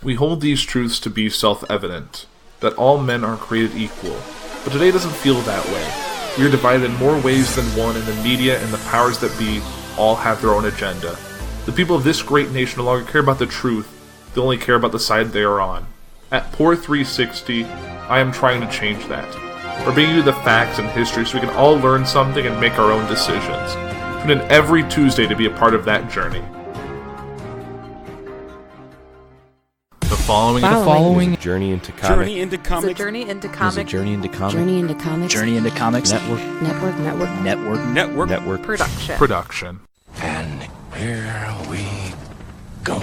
We hold these truths to be self-evident, that all men are created equal, but today doesn't feel that way. We are divided in more ways than one, and the media and the powers that be all have their own agenda. The people of this great nation no longer care about the truth, they only care about the side they are on. At Poor 360, I am trying to change that. We're bringing you the facts and history so we can all learn something and make our own decisions. Tune in every Tuesday to be a part of that journey. The following is a journey into comics. Journey into comics. It's a journey into It's a comics. journey into comics. Journey into comics. Journey into comics. Network. Production. And here we go.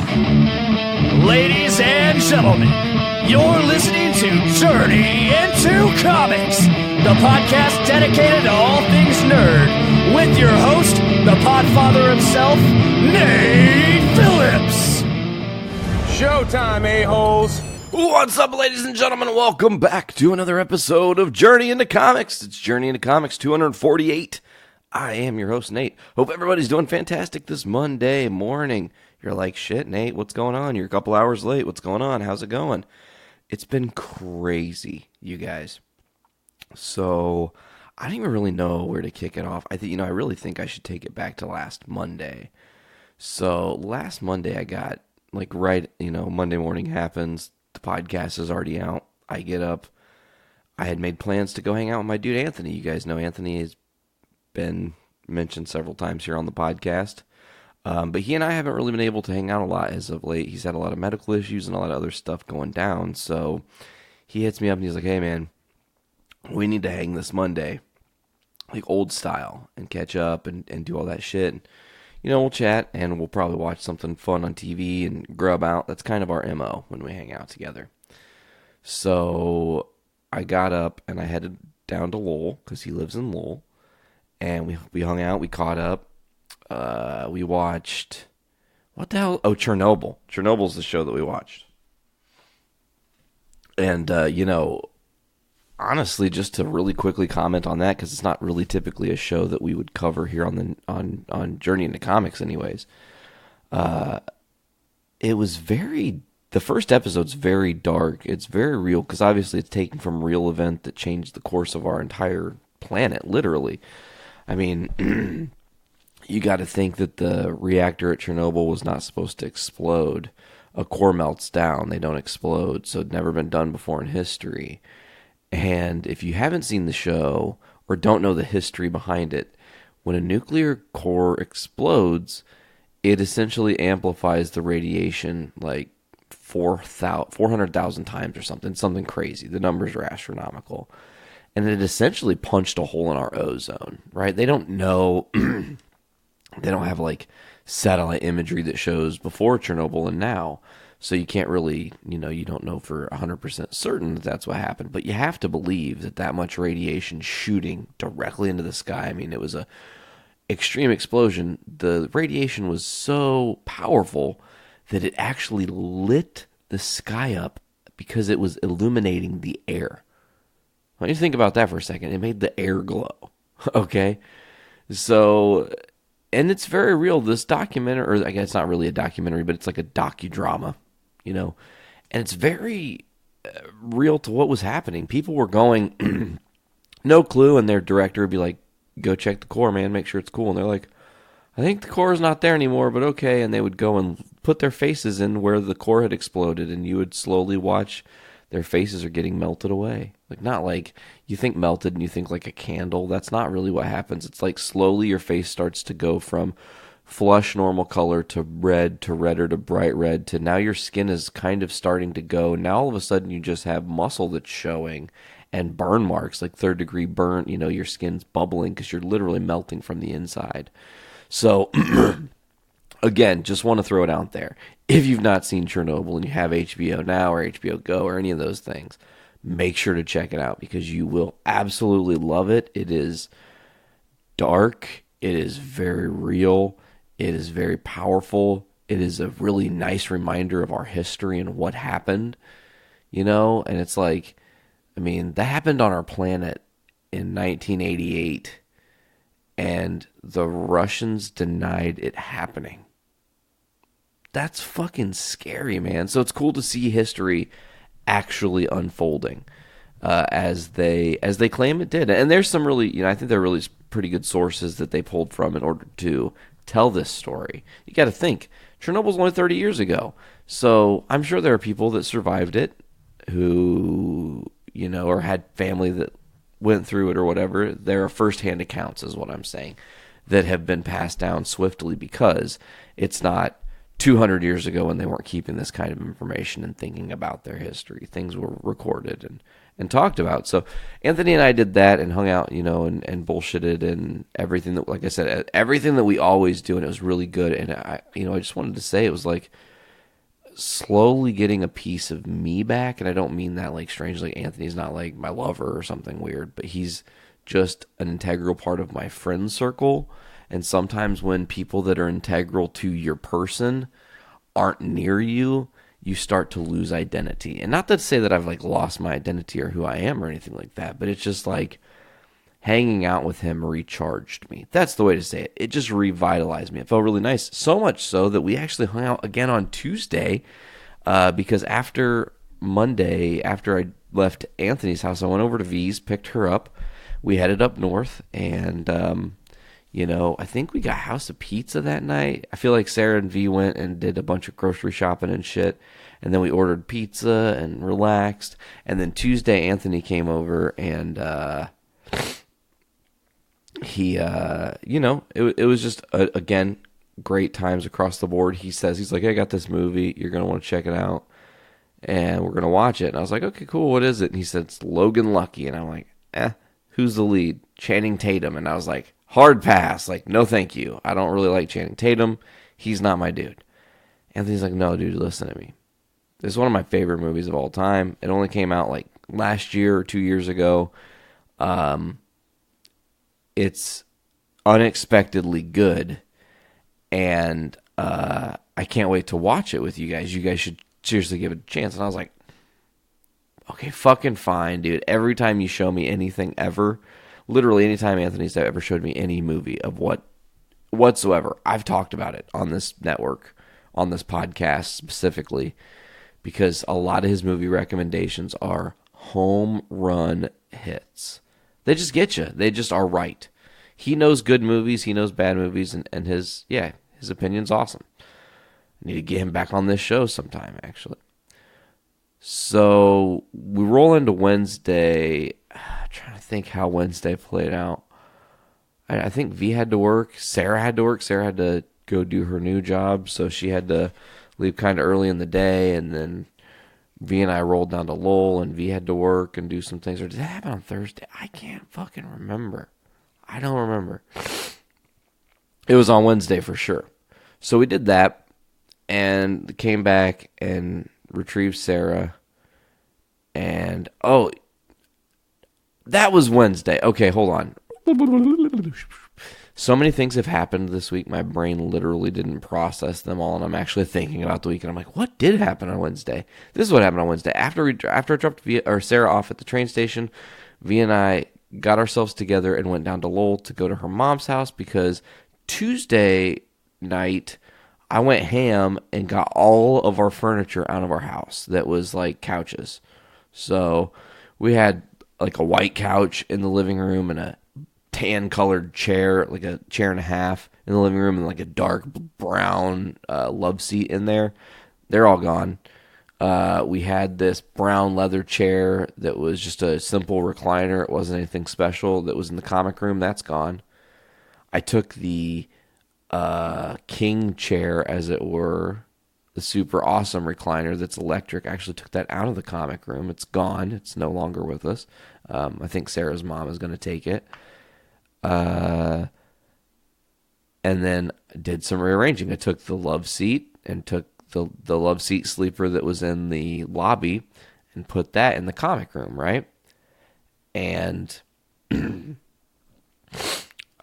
Ladies and gentlemen, you're listening to Journey into Comics, the podcast dedicated to all things nerd, with your host, the podfather himself, Nate Phillips. Showtime, a-holes! What's up, ladies and gentlemen? Welcome back to another episode of Journey into Comics. It's Journey into Comics 248. I am your host, Nate. Hope everybody's doing fantastic this Monday morning. You're like, shit, Nate, what's going on? You're a couple hours late. What's going on? How's it going? It's been crazy, you guys. So, I don't even really know where to kick it off. I really think I should take it back to last Monday. So, last Monday I got, Monday morning happens. The podcast is already out. I get up. I had made plans to go hang out with my dude, Anthony. You guys know Anthony has been mentioned several times here on the podcast. But he and I haven't really been able to hang out a lot as of late. He's had a lot of medical issues and a lot of other stuff going down. So he hits me up and he's like, hey, man, we need to hang this Monday, like old style, and catch up and do all that shit. And, we'll chat and we'll probably watch something fun on TV and grub out. That's kind of our MO when we hang out together. So I got up and I headed down to Lowell because he lives in Lowell. And we hung out, we caught up. We watched, what the hell? Oh, Chernobyl. Chernobyl's the show that we watched. And, honestly, just to really quickly comment on that, because it's not really typically a show that we would cover here on Journey into Comics anyways. It was the first episode's very dark. It's very real, because obviously it's taken from a real event that changed the course of our entire planet, literally. I mean, you got to think that the reactor at Chernobyl was not supposed to explode. A core melts down, they don't explode, so it'd never been done before in history. And if you haven't seen the show or don't know the history behind it, when a nuclear core explodes, it essentially amplifies the radiation like 400,000 times or something crazy. The numbers are astronomical. And it essentially punched a hole in our ozone, right? They don't know, they don't have like satellite imagery that shows before Chernobyl and now. So you can't really, you don't know for 100% certain that that's what happened. But you have to believe that much radiation shooting directly into the sky. I mean, it was a extreme explosion. The radiation was so powerful that it actually lit the sky up because it was illuminating the air. Why don't you think about that for a second? It made the air glow, okay? So, and it's very real. This documentary, or I guess it's not really a documentary, but it's like a docudrama, and it's very real to what was happening. People were going, no clue, and their director would be like, go check the core, man, make sure it's cool. And they're like, I think the core is not there anymore, but okay. And they would go and put their faces in where the core had exploded, and you would slowly watch their faces are getting melted away. Like, not like you think melted and you think like a candle. That's not really what happens. It's like slowly your face starts to go from flush normal color to red to redder to bright red to now your skin is kind of starting to go. Now all of a sudden you just have muscle that's showing and burn marks, like third-degree burn. Your skin's bubbling because you're literally melting from the inside. So, again, just want to throw it out there. If you've not seen Chernobyl and you have HBO Now or HBO Go or any of those things, make sure to check it out because you will absolutely love it. It is dark. It is very real. It is very powerful. It is a really nice reminder of our history and what happened, and it's like, I mean, that happened on our planet in 1988, and the Russians denied it happening. that's fucking scary, man. So it's cool to see history actually unfolding as they claim it did. And there's some really, I think there are really pretty good sources that they pulled from in order to tell this story. You got to think, Chernobyl's only 30 years ago. So I'm sure there are people that survived it who, or had family that went through it or whatever. There are firsthand accounts, is what I'm saying, that have been passed down swiftly because it's not 200 years ago when they weren't keeping this kind of information and thinking about their history. Things were recorded and talked about. So Anthony and I did that and hung out, and bullshitted and everything that, like I said, everything that we always do, and it was really good. And I just wanted to say it was like slowly getting a piece of me back. And I don't mean that like strangely. Anthony's not like my lover or something weird, but he's just an integral part of my friend circle. And sometimes when people that are integral to your person aren't near you, you start to lose identity. And not to say that I've like lost my identity or who I am or anything like that, but it's just like hanging out with him recharged me. That's the way to say it. It just revitalized me. It felt really nice. So much so that we actually hung out again on Tuesday because after Monday, after I left Anthony's house, I went over to V's, picked her up. We headed up north, and I think we got House of Pizza that night. I feel like Sarah and V went and did a bunch of grocery shopping and shit. And then we ordered pizza and relaxed. And then Tuesday, Anthony came over and he, it was just, again, great times across the board. He's like, hey, I got this movie. You're going to want to check it out. And we're going to watch it. And I was like, okay, cool. What is it? And he said, it's Logan Lucky. And I'm like, who's the lead? Channing Tatum. And I was like, hard pass. Like, no thank you. I don't really like Channing Tatum. He's not my dude. Anthony's like, no, dude, listen to me. This is one of my favorite movies of all time. It only came out like last year or 2 years ago. It's unexpectedly good. And I can't wait to watch it with you guys. You guys should seriously give it a chance. And I was like, okay, fucking fine, dude. Every time you show me anything ever, literally anytime Anthony's ever showed me any movie of whatsoever, I've talked about it on this network, on this podcast specifically, because a lot of his movie recommendations are home run hits. They just get you. They just are right. He knows good movies. He knows bad movies, and his opinion's awesome. I need to get him back on this show sometime, actually. So we roll into Wednesday. I'm trying to think how Wednesday played out. I think V had to work. Sarah had to work. Sarah had to go do her new job, so she had to leave kind of early in the day. And then V and I rolled down to Lowell, and V had to work and do some things. Or did that happen on Thursday? I can't fucking remember. I don't remember. It was on Wednesday for sure. So we did that and came back and retrieved Sarah. And, that was Wednesday. Okay, hold on. So many things have happened this week. My brain literally didn't process them all, and I'm actually thinking about the week, and I'm like, what did happen on Wednesday? This is what happened on Wednesday. After I dropped Sarah off at the train station, V and I got ourselves together and went down to Lowell to go to her mom's house because Tuesday night I went ham and got all of our furniture out of our house that was like couches. So we had like a white couch in the living room and a tan colored chair, like a chair and a half in the living room, and like a dark brown love seat in there. They're all gone. We had this brown leather chair that was just a simple recliner. It wasn't anything special that was in the comic room. That's gone. I took the king chair, as it were, the super awesome recliner that's electric. I actually took that out of the comic room. It's gone. It's no longer with us. I think Sarah's mom is going to take it. And then did some rearranging. I took the love seat and took the love seat sleeper that was in the lobby and put that in the comic room, right? And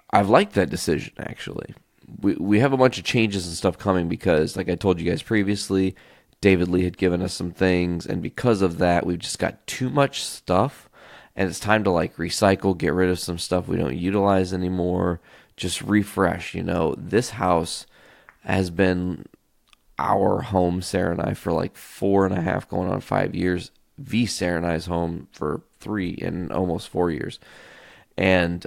I've liked that decision, actually. We have a bunch of changes and stuff coming because, like I told you guys previously, David Lee had given us some things, and because of that, we've just got too much stuff, and it's time to like recycle, get rid of some stuff we don't utilize anymore, just refresh. This house has been, our home, Sarah and I, for like 4.5 going on 5 years. V Sarah and I's home for 3 and almost 4 years. And,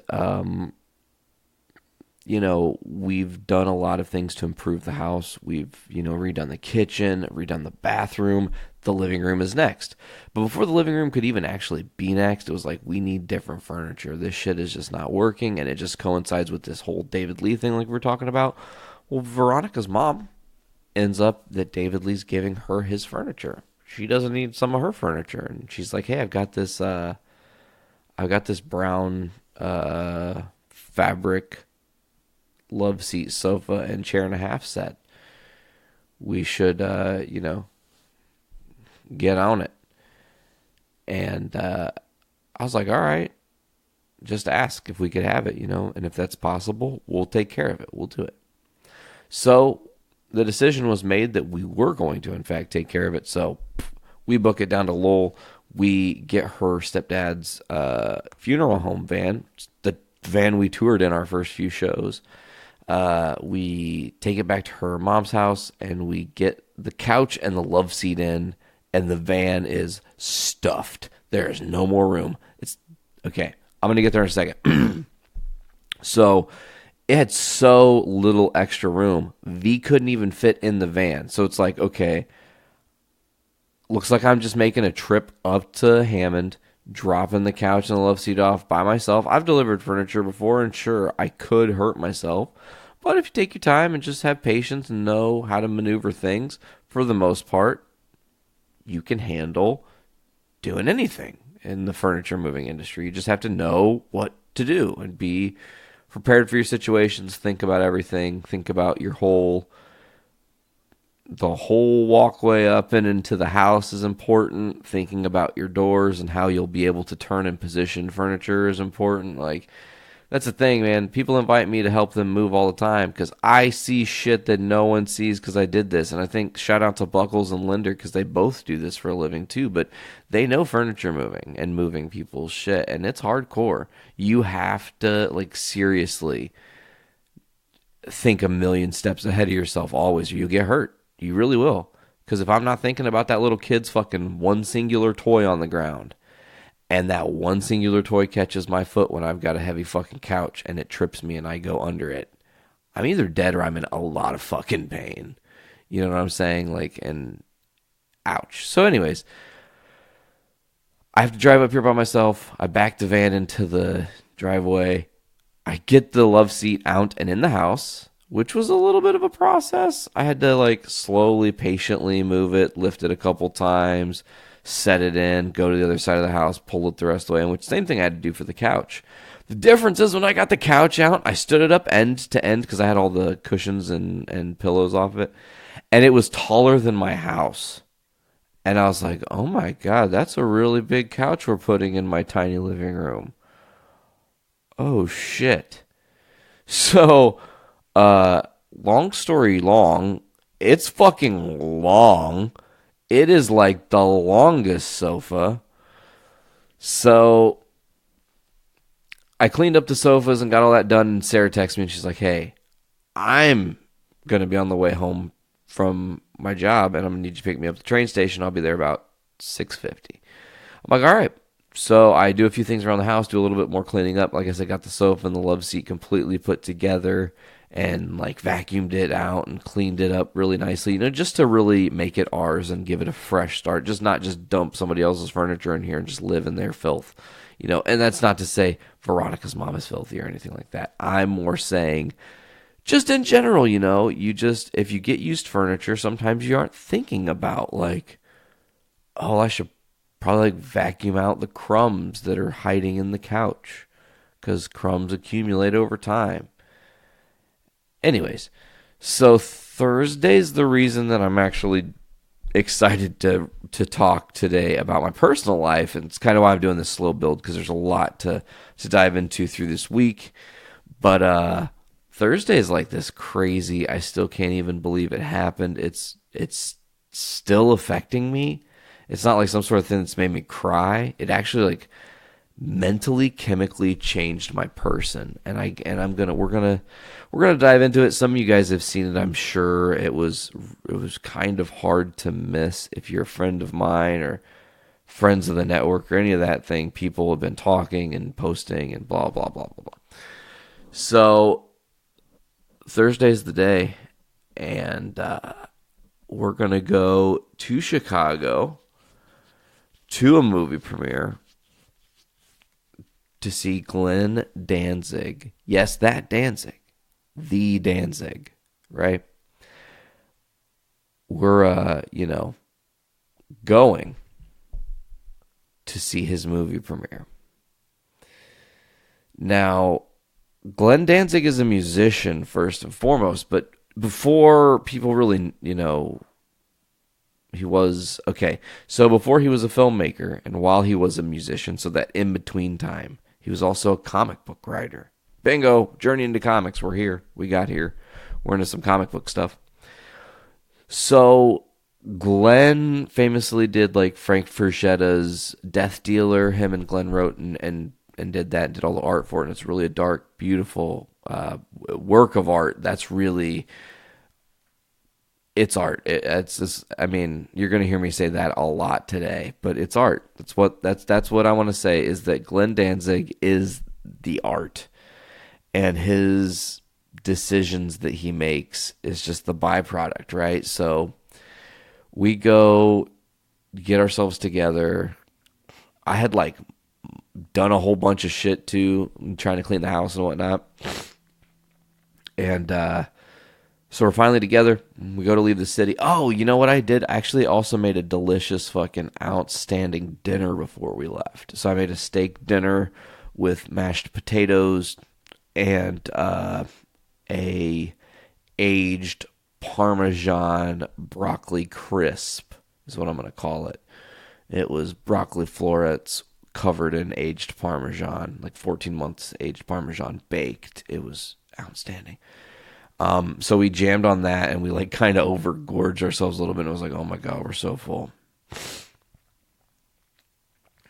we've done a lot of things to improve the house. We've, redone the kitchen, redone the bathroom. The living room is next. But before the living room could even actually be next, it was like, we need different furniture. This shit is just not working. And it just coincides with this whole David Lee thing like we're talking about. Well, Veronica's mom ends up that David Lee's giving her his furniture. She doesn't need some of her furniture. And she's like, hey, I've got this brown fabric love seat sofa and chair and a half set. We should, get on it. And I was like, all right, just ask if we could have it, and if that's possible, we'll take care of it. We'll do it. So the decision was made that we were going to, in fact, take care of it. So we book it down to Lowell. We get her stepdad's funeral home van, the van we toured in our first few shows. We take it back to her mom's house, and we get the couch and the love seat in, and the van is stuffed. There is no more room. It's okay. I'm going to get there in a second. So it had so little extra room. V couldn't even fit in the van. So it's like, okay, looks like I'm just making a trip up to Hammond, dropping the couch and the love seat off by myself. I've delivered furniture before, and sure, I could hurt myself. But if you take your time and just have patience and know how to maneuver things, for the most part, you can handle doing anything in the furniture moving industry. You just have to know what to do and be prepared for your situations. Think about everything. Think about the whole walkway up and into the house is important. Thinking about your doors and how you'll be able to turn and position furniture is important. Like, that's the thing, man. People invite me to help them move all the time because I see shit that no one sees because I did this. And I think shout out to Buckles and Linder because they both do this for a living too. But they know furniture moving and moving people's shit. And it's hardcore. You have to, seriously think a million steps ahead of yourself always or you'll get hurt. You really will. Because if I'm not thinking about that little kid's fucking one singular toy on the ground, and that one singular toy catches my foot when I've got a heavy fucking couch and it trips me and I go under it, I'm either dead or I'm in a lot of fucking pain. You know what I'm saying? And ouch. So anyways, I have to drive up here by myself. I back the van into the driveway. I get the love seat out and in the house, which was a little bit of a process. I had to slowly, patiently move it, lift it a couple times, set it in, go to the other side of the house, pull it the rest of the way, and which same thing I had to do for the couch. The difference is when I got the couch out, I stood it up end to end because I had all the cushions and pillows off of it, and it was taller than my house. And I was like, oh my God, that's a really big couch we're putting in my tiny living room. Oh shit. So, long story long, it's fucking long. It is like the longest sofa. So I cleaned up the sofas and got all that done. And Sarah texted me and she's like, hey, I'm going to be on the way home from my job and I'm going to need you to pick me up at the train station. I'll be there about 6:50. I'm like, all right. So I do a few things around the house, do a little bit more cleaning up. Like I said, got the sofa and the love seat completely put together and vacuumed it out and cleaned it up really nicely, just to really make it ours and give it a fresh start. Just not just dump somebody else's furniture in here and just live in their filth, and that's not to say Veronica's mom is filthy or anything like that. I'm more saying just in general, if you get used furniture, sometimes you aren't thinking about oh, I should probably vacuum out the crumbs that are hiding in the couch because crumbs accumulate over time. Anyways, so Thursday's the reason that I'm actually excited to talk today about my personal life, and it's kind of why I'm doing this slow build because there's a lot to dive into through this week. But Thursday is this crazy. I still can't even believe it happened. It's still affecting me. It's not like some sort of thing that's made me cry. It actually mentally, chemically changed my person. And we're gonna dive into it. Some of you guys have seen it, I'm sure. It was kind of hard to miss if you're a friend of mine or friends of the network or any of that thing. People have been talking and posting and blah blah blah blah blah. So Thursday's the day, and we're gonna go to Chicago to a movie premiere to see Glenn Danzig. Yes, that Danzig. The Danzig, right? We're, going to see his movie premiere. Now, Glenn Danzig is a musician first and foremost, but before people really, he was, okay, so before he was a filmmaker and while he was a musician, so that in-between time, he was also a comic book writer. Bingo, journey into comics, we're here, we got here, we're into some comic book stuff. So Glenn famously did like Frank Fraschetta's Death Dealer. Him and Glenn wrote and did that and did all the art for it. And it's really a dark, beautiful work of art. That's really, it's art. It's just, I mean, you're going to hear me say that a lot today, but it's art. That's what I want to say, is that Glenn Danzig is the art, and his decisions that he makes is just the byproduct, right? So we go get ourselves together. I had like done a whole bunch of shit too, trying to clean the house and whatnot. And so we're finally together. We go to leave the city. Oh, you know what I did? I actually also made a delicious fucking outstanding dinner before we left. So I made a steak dinner with mashed potatoes and a aged Parmesan broccoli crisp is what I'm going to call it. It was broccoli florets covered in aged Parmesan, like 14 months aged Parmesan baked. It was outstanding. So we jammed on that, and we like kind of overgorged ourselves a little bit. It was like, oh my God, we're so full.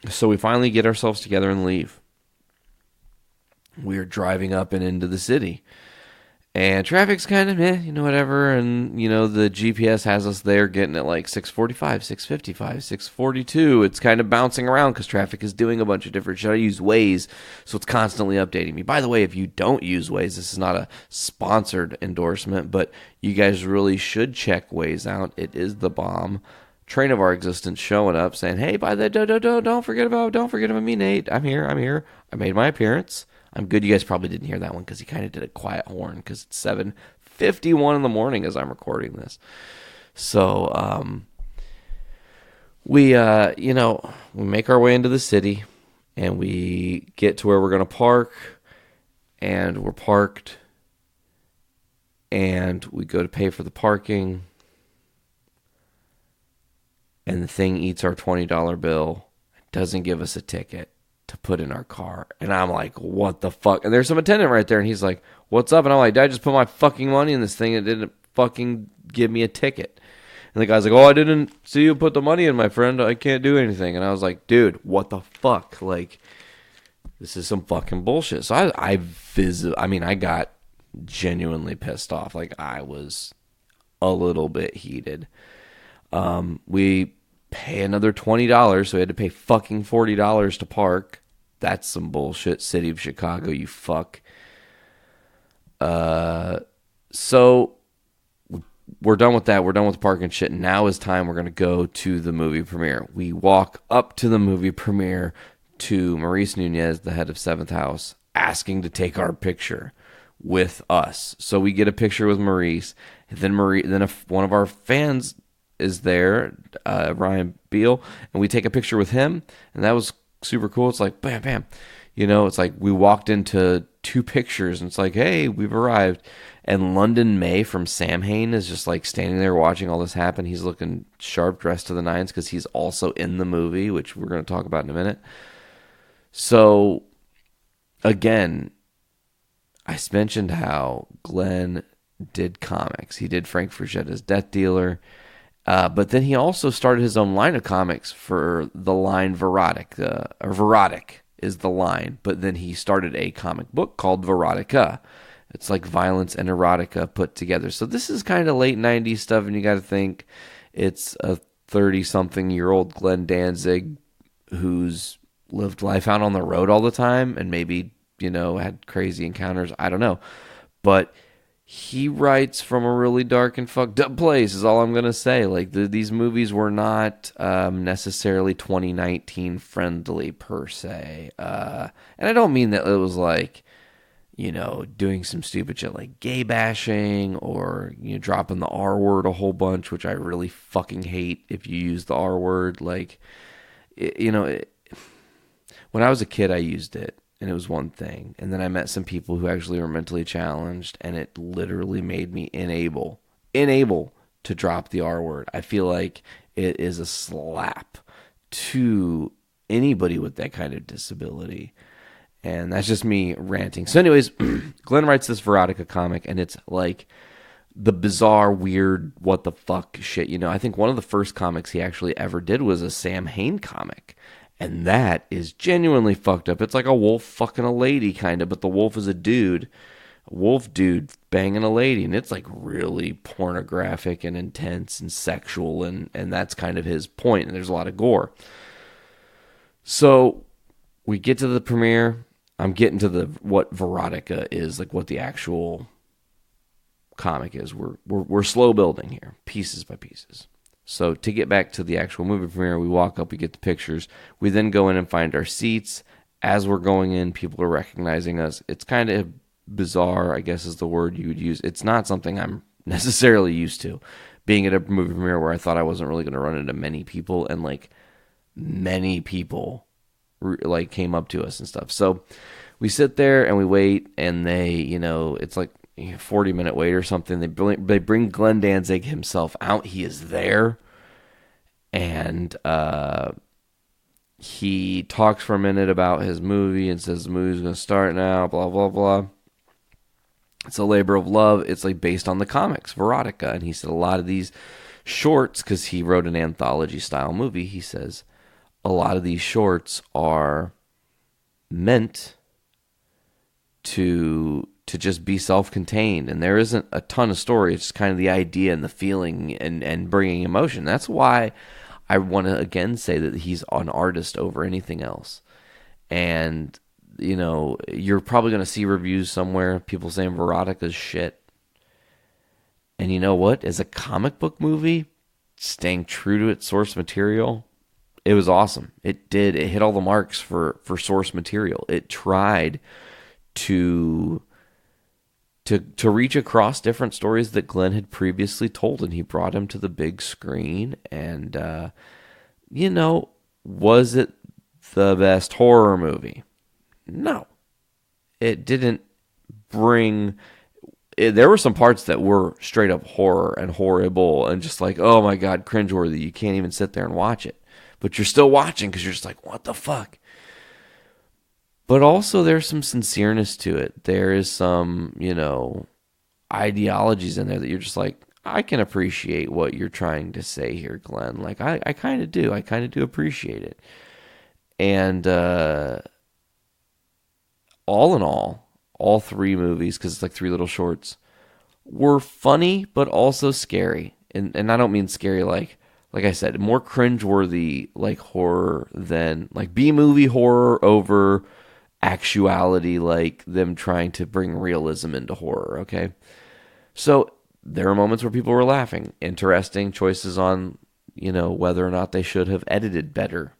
So we finally get ourselves together and leave. We are driving up and into the city, and traffic's kind of whatever. And the GPS has us there getting at like 6:45, 6:55, 6:42. It's kind of bouncing around because traffic is doing a bunch of different shit. I use Waze, so it's constantly updating me. By the way, if you don't use Waze, this is not a sponsored endorsement, but you guys really should check Waze out. It is the bomb. Train of our existence showing up saying, hey, don't forget about me, Nate. I'm here. I made my appearance. I'm good. You guys probably didn't hear that one because he kind of did a quiet horn because it's 7:51 in the morning as I'm recording this. So we make our way into the city, and we get to where we're going to park, and we're parked, and we go to pay for the parking, and the thing eats our $20 bill. It doesn't give us a ticket to put in our car. And I'm like, what the fuck? And there's some attendant right there, and he's like, what's up? And I'm like, did I just put my fucking money in this thing and it didn't fucking give me a ticket? And the guy's like, oh, I didn't see you put the money in, my friend. I can't do anything. And I was like, dude, what the fuck? Like, this is some fucking bullshit. So I got genuinely pissed off. Like, I was a little bit heated. We pay another $20, so we had to pay fucking $40 to park. That's some bullshit. City of Chicago, you fuck. So we're done with that. We're done with parking shit. Now is time we're going to go to the movie premiere. We walk up to the movie premiere to Maurice Nunez, the head of Seventh House, asking to take our picture with us. So we get a picture with Maurice. Then if one of our fans is there, Ryan Beal, and we take a picture with him, and that was super cool. It's like, bam, bam. It's like we walked into 2 pictures, and it's like, hey, we've arrived. And London May from Samhain is just like standing there watching all this happen. He's looking sharp, dressed to the nines, because he's also in the movie, which we're going to talk about in a minute. So, again, I mentioned how Glenn did comics. He did Frank Fraschetta's Death Dealer. But then he also started his own line of comics for the line Verotic. is the line. But then he started a comic book called Verotica. It's like violence and erotica put together. So this is kind of late 90s stuff, and you got to think it's a 30-something-year-old Glenn Danzig who's lived life out on the road all the time and maybe, had crazy encounters. I don't know. But he writes from a really dark and fucked up place is all I'm going to say. Like, these movies were not necessarily 2019 friendly per se. And I don't mean that it was like, doing some stupid shit like gay bashing or, dropping the R word a whole bunch, which I really fucking hate if you use the R word. Like, when I was a kid, I used it. And it was one thing. And then I met some people who actually were mentally challenged, and it literally made me unable to drop the R word. I feel like it is a slap to anybody with that kind of disability. And that's just me ranting. So anyways, Glenn writes this Verotica comic, and it's like the bizarre, weird, what the fuck shit. I think one of the first comics he actually ever did was a Sam Hain comic. And that is genuinely fucked up. It's like a wolf fucking a lady, kind of, but the wolf is a dude. A wolf dude banging a lady. And it's like really pornographic and intense and sexual. And that's kind of his point. And there's a lot of gore. So we get to the premiere. I'm getting to what Verotica is, like what the actual comic is. We're slow building here, pieces by pieces. So to get back to the actual movie premiere, we walk up, we get the pictures. We then go in and find our seats. As we're going in, people are recognizing us. It's kind of bizarre, I guess is the word you would use. It's not something I'm necessarily used to. Being at a movie premiere where I thought I wasn't really going to run into many people, and like many people like came up to us and stuff. So we sit there and we wait, and they, it's like 40-minute wait or something. They bring Glenn Danzig himself out. He is there, and he talks for a minute about his movie and says the movie's going to start now, blah, blah, blah. It's a labor of love. It's like based on the comics, Verotica. And he said a lot of these shorts, because he wrote an anthology-style movie, he says a lot of these shorts are meant to just be self-contained, and there isn't a ton of story. It's just kind of the idea and the feeling and bringing emotion. That's why I want to again say that he's an artist over anything else. And you're probably going to see reviews somewhere, people saying Veronica's shit. And you know what? As a comic book movie, staying true to its source material, it was awesome. It hit all the marks for source material. It tried to reach across different stories that Glenn had previously told, and he brought him to the big screen. And, was it the best horror movie? No. It didn't bring... There were some parts that were straight up horror and horrible and just like, oh my God, cringeworthy. You can't even sit there and watch it. But you're still watching because you're just like, what the fuck? But also there's some sincereness to it. There is some, ideologies in there that you're just like, I can appreciate what you're trying to say here, Glenn. Like, I kind of do. I kind of do appreciate it. And all in all three movies, because it's like three little shorts, were funny but also scary. And I don't mean scary like I said, more cringeworthy like horror than like B-movie horror over actuality, like them trying to bring realism into horror, okay? So there are moments where people were laughing. Interesting choices on, whether or not they should have edited better,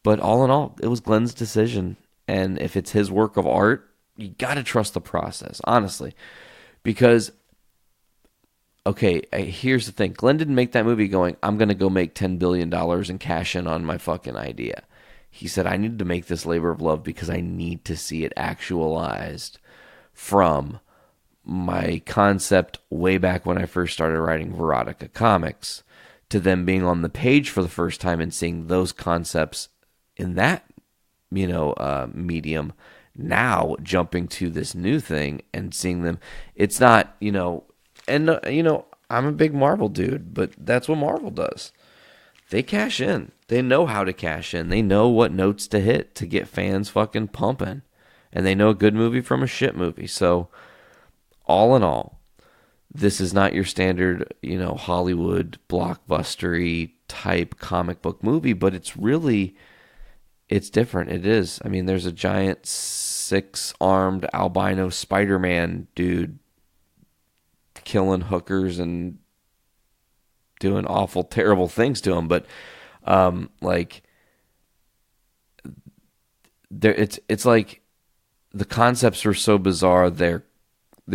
But all in all, it was Glenn's decision. And if it's his work of art, you got to trust the process, honestly. Because, okay, here's the thing. Glenn didn't make that movie going, I'm going to go make $10 billion and cash in on my fucking idea. He said, I need to make this labor of love because I need to see it actualized from my concept way back when I first started writing Verotica comics to them being on the page for the first time and seeing those concepts in that, medium, now jumping to this new thing and seeing them. It's not, I'm a big Marvel dude, but that's what Marvel does. they cash in. They know how to cash in. They know what notes to hit to get fans fucking pumping. And they know a good movie from a shit movie. So, all in all, this is not your standard, Hollywood blockbustery type comic book movie, but it's different. It is. I mean, there's a giant 6-armed albino Spider-Man dude killing hookers and doing awful, terrible things to them. But it's like the concepts are so bizarre. They're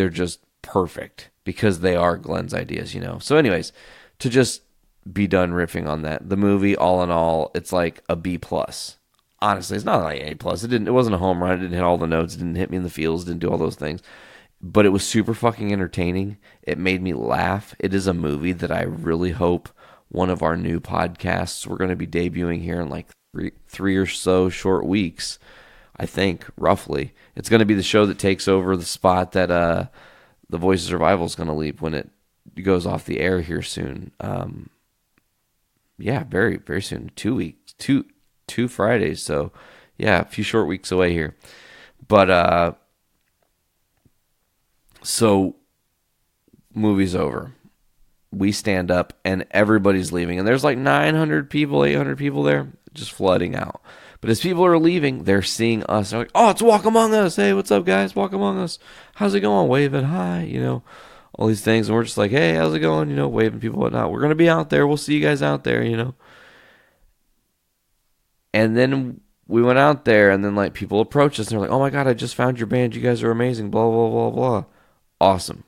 just perfect because they are Glenn's ideas, So, anyways, to just be done riffing on that, the movie, all in all, it's like a B+. Honestly, it's not like A+. It wasn't a home run. It didn't hit all the notes. It didn't hit me in the feels. Didn't do all those things. But it was super fucking entertaining. It made me laugh. It is a movie that I really hope one of our new podcasts we're going to be debuting here in like three or so short weeks, I think, roughly. It's going to be the show that takes over the spot that the Voice of Survival is going to leave when it goes off the air here soon. Yeah, very, very soon. 2 weeks. Two Fridays. So, yeah, a few short weeks away here. But, so, movie's over. We stand up and everybody's leaving. And there's like 900 people, 800 people there just flooding out. But as people are leaving, they're seeing us. They're like, oh, it's Walk Among Us. Hey, what's up, guys? Walk Among Us. How's it going? Waving hi, all these things. And we're just like, hey, how's it going? Waving people, whatnot. We're going to be out there. We'll see you guys out there, And then we went out there, and then like people approached us, and they're like, oh my God, I just found your band. You guys are amazing. Blah, blah, blah, blah. Awesome.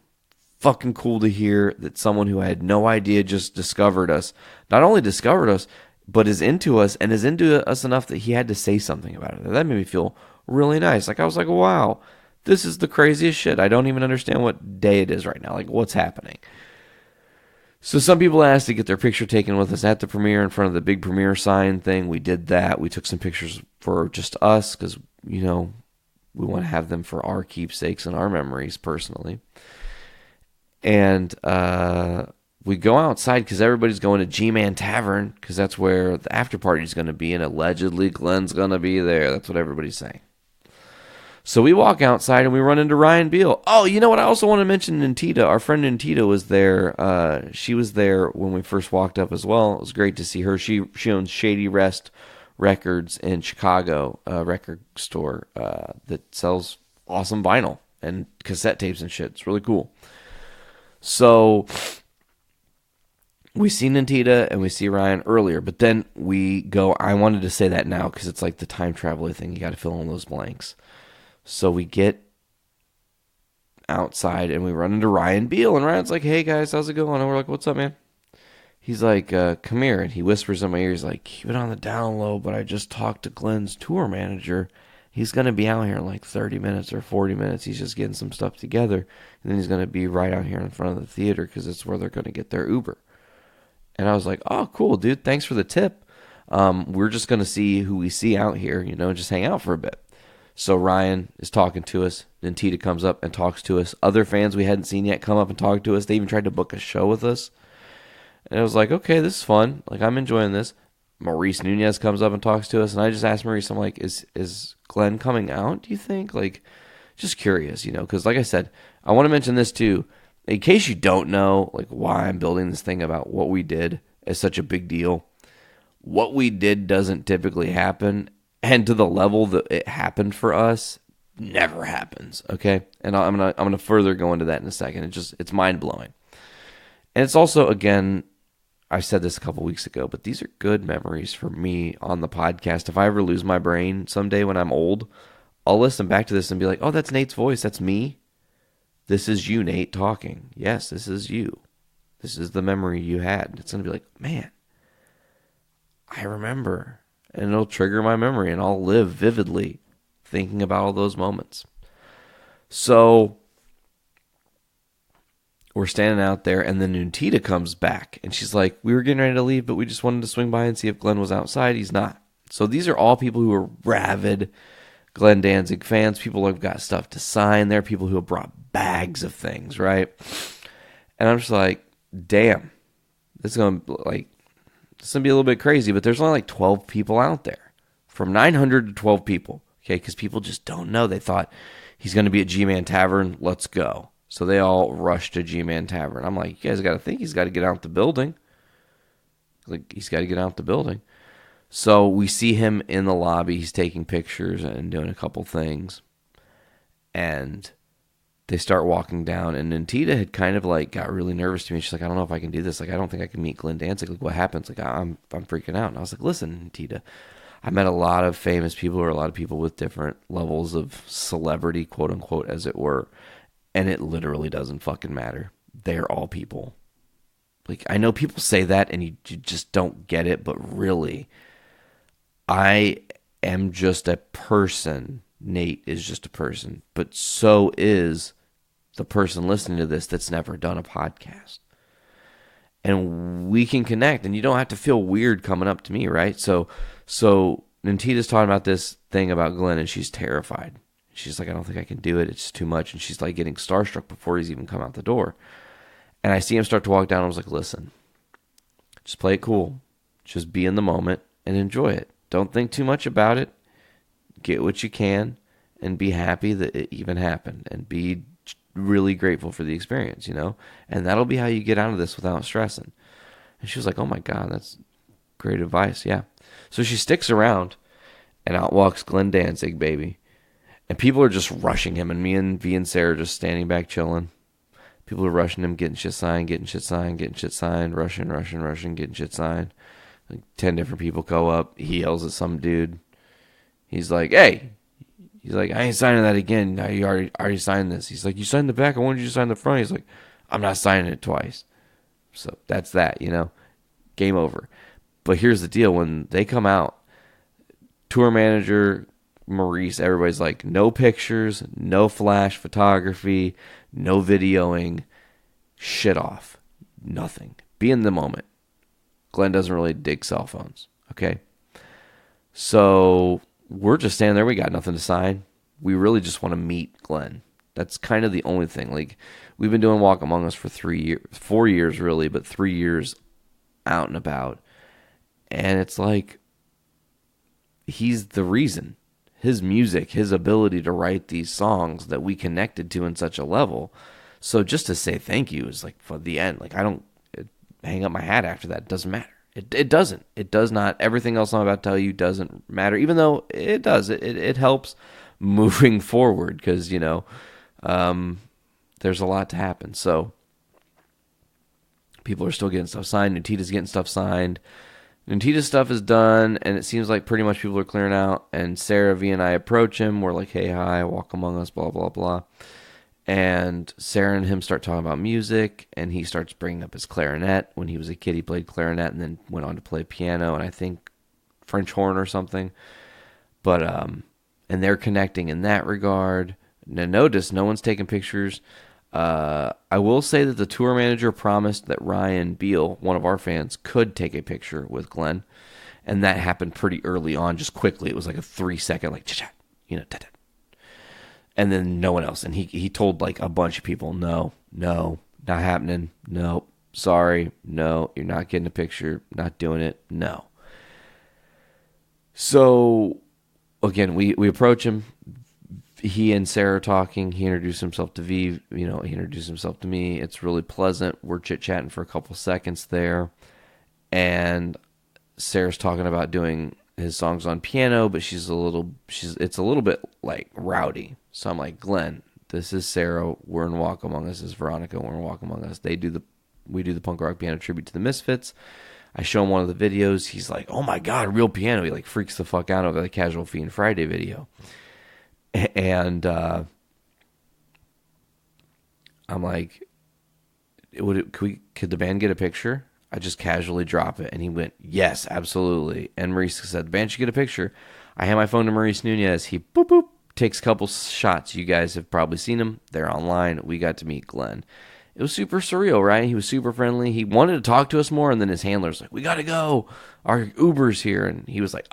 Fucking cool to hear that someone who had no idea just discovered us. Not only discovered us, but is into us, and is into us enough that he had to say something about it. That made me feel really nice. Like, I was like, wow, this is the craziest shit. I don't even understand what day it is right now. Like, what's happening? So some people asked to get their picture taken with us at the premiere in front of the big premiere sign thing. We did that. We took some pictures for just us because, we want to have them for our keepsakes and our memories personally. And we go outside because everybody's going to G-Man Tavern because that's where the after party is going to be, and allegedly Glenn's going to be there. That's what everybody's saying. So we walk outside and we run into Ryan Beal. Oh, you know what? I also want to mention Nintita. Our friend Nintita was there. She was there when we first walked up as well. It was great to see her. She owns Shady Rest Records in Chicago, a record store that sells awesome vinyl and cassette tapes and shit. It's really cool. So we see Nintita and we see Ryan earlier, but then we go, I wanted to say that now because it's like the time traveler thing. You got to fill in those blanks. So we get outside and we run into Ryan Beal, and Ryan's like, hey guys, how's it going? And we're like, what's up, man? He's like, come here. And he whispers in my ear, he's like, keep it on the down low, but I just talked to Glenn's tour manager. He's going to be out here in like 30 minutes or 40 minutes. He's just getting some stuff together. And then he's going to be right out here in front of the theater because it's where they're going to get their Uber. And I was like, oh, cool, dude. Thanks for the tip. We're just going to see who we see out here, and just hang out for a bit. So Ryan is talking to us. Then Tita comes up and talks to us. Other fans we hadn't seen yet come up and talk to us. They even tried to book a show with us. And I was like, okay, this is fun. Like, I'm enjoying this. Maurice Nunez comes up and talks to us. And I just asked Maurice, I'm like, is Glenn coming out, do you think? Like, just curious, because like I said, I want to mention this too. In case you don't know, like, why I'm building this thing about what we did is such a big deal. What we did doesn't typically happen. And to the level that it happened for us, never happens, okay? And I'm gonna further go into that in a second. It's mind-blowing. And it's also, again, I said this a couple weeks ago, but these are good memories for me on the podcast. If I ever lose my brain someday when I'm old, I'll listen back to this and be like, oh, that's Nate's voice. That's me. This is you, Nate, talking. Yes, this is you. This is the memory you had. It's going to be like, man, I remember. And it'll trigger my memory, and I'll live vividly thinking about all those moments. So we're standing out there, and then Nintita comes back, and she's like, we were getting ready to leave, but we just wanted to swing by and see if Glenn was outside. He's not. So these are all people who are rabid Glenn Danzig fans, people who have got stuff to sign. There are people who have brought bags of things, right? And I'm just like, damn, this is going to, like, this is going to be a little bit crazy, but there's only like 12 people out there. From 900 to 12 people. Okay, because people just don't know. They thought he's going to be at G-Man Tavern. Let's go. So they all rushed to G-Man Tavern. I'm like, you guys got to think he's got to get out the building. Like, he's got to get out the building. So we see him in the lobby. He's taking pictures and doing a couple things. And they start walking down. And Nantita had kind of like got really nervous to me. She's like, I don't know if I can do this. Like, I don't think I can meet Glenn Danzig. Like, what happens? Like, I'm freaking out. And I was like, listen, Nantita, I met a lot of famous people or a lot of people with different levels of celebrity, quote unquote, as it were. And it literally doesn't fucking matter. They're all people. Like, I know people say that and you just don't get it, but really, I am just a person. Nate is just a person. But so is the person listening to this that's never done a podcast. And we can connect, and you don't have to feel weird coming up to me, right? So Nantita's talking about this thing about Glenn, and she's terrified. She's like, I don't think I can do it. It's too much. And she's like getting starstruck before he's even come out the door. And I see him start to walk down. I was like, listen, just play it cool. Just be in the moment and enjoy it. Don't think too much about it. Get what you can and be happy that it even happened and be really grateful for the experience, you know? And that'll be how you get out of this without stressing. And she was like, oh my God, that's great advice. Yeah. So she sticks around and out walks Glenn Danzig, baby. And people are just rushing him, and me and V and Sarah just standing back chilling. People are rushing him, getting shit signed, rushing, getting shit signed. Like 10 different people go up. He yells at some dude. He's like, hey. He's like, I ain't signing that again. Now you already signed this. He's like, you signed the back. I wanted you to sign the front. He's like, I'm not signing it twice. So that's that, you know. Game over. But here's the deal. When they come out, tour manager, Maurice, everybody's like, no pictures, no flash photography, no videoing, shit off. Nothing. Be in the moment. Glenn doesn't really dig cell phones. Okay? So we're just standing there. We got nothing to sign. We really just want to meet Glenn. That's kind of the only thing. Like, we've been doing Walk Among Us for 4 years really, but 3 years out and about. And it's like, he's the reason. His music, his ability to write these songs that we connected to in such a level. So just to say thank you is like for the end. Like, I don't hang up my hat after that. It doesn't matter. It doesn't. It does not. Everything else I'm about to tell you doesn't matter, even though it does. It helps moving forward because, you know, there's a lot to happen. So people are still getting stuff signed. Nantita's getting stuff signed. Nantita's stuff is done, and it seems like pretty much people are clearing out. And Sarah, V, and I approach him. We're like, hey, hi, Walk Among Us, blah, blah, blah. And Sarah and him start talking about music, and he starts bringing up his clarinet. When he was a kid, he played clarinet and then went on to play piano and I think French horn or something. But, and they're connecting in that regard. Now, notice no one's taking pictures. I will say that the tour manager promised that Ryan Beal, one of our fans, could take a picture with Glenn. And that happened pretty early on, just quickly. It was like a 3-second, like, cha-cha, you know, ta-ta. And then no one else. And he told like a bunch of people, no, not happening. No, sorry. No, you're not getting a picture. Not doing it. No. So, again, we approach him. He and Sarah are talking. He introduced himself to V. You know, he introduced himself to me. It's really pleasant. We're chit-chatting for a couple seconds there. And Sarah's talking about doing his songs on piano, but it's a little bit like rowdy. So I'm like, Glenn, this is Sarah. We're in Walk Among Us. This is Veronica. We're in Walk Among Us. We do the punk rock piano tribute to the Misfits. I show him one of the videos. He's like, oh my God, real piano. He like freaks the fuck out over the Casual Fiend Friday video. And I'm like, could the band get a picture? I just casually drop it. And he went, yes, absolutely. And Maurice said, the band should get a picture. I hand my phone to Maurice Nunez. He boop, boop, takes a couple shots. You guys have probably seen him. They're online. We got to meet Glenn. It was super surreal, right? He was super friendly. He wanted to talk to us more. And then his handler's like, we got to go. Our Uber's here. And he was like,